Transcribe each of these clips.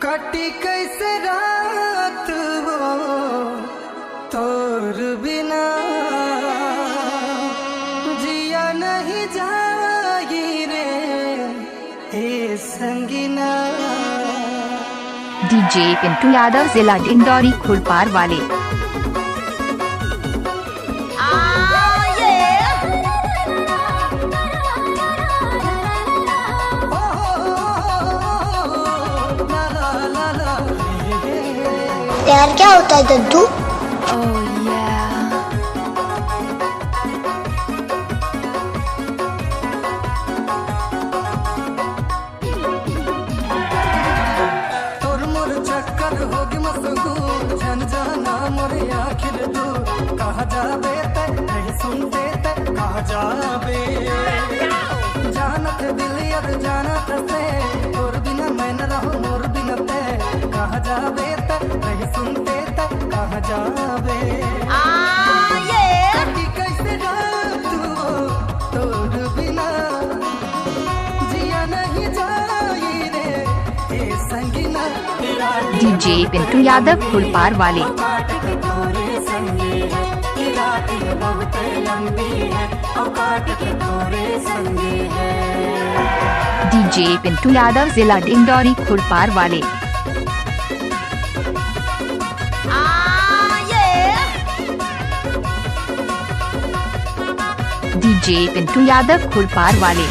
कटी कैसे रात वो तोर बिना जिया नहीं जागी रे ए संगीना। डीजे पिंटू यादव जिला डिंडौरी खुरपार वाले। यार क्या होता है दद्दू? तोर मोर चक्कर होगी मशगूल जन जाना मोरे आखिर तू कहा जाबे ते नहीं सुनते ते कहा जाबे जानत दिल अब जानत से तोर बिना मैं न रहूं मोर बिना ते कहा जाबे ते नहीं सुनते ते कहा जाबे कटी कैसे रात वो तोर बिना जिया नहीं जाई रे ए संगीना। डीजे पिंटू यादव खुरपार वाले। डीजे पिंटू यादव जिला डिंडौरी खुरपार वाले। डीजे पिंटू यादव खुरपार वाले।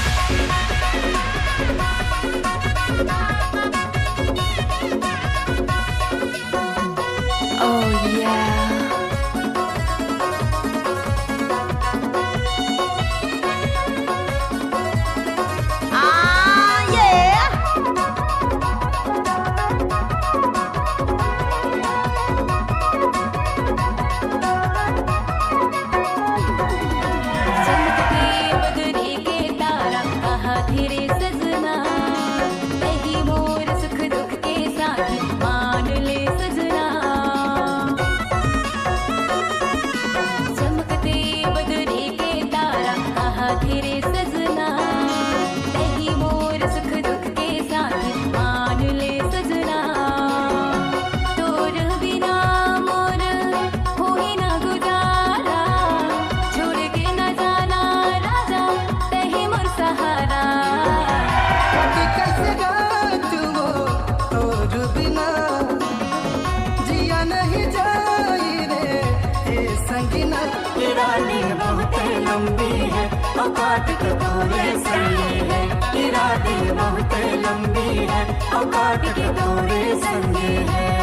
बहुत लंबी है औकात के पूरे संगी है, इरादे बहुत लंबी है औकात के पूरे संगी है।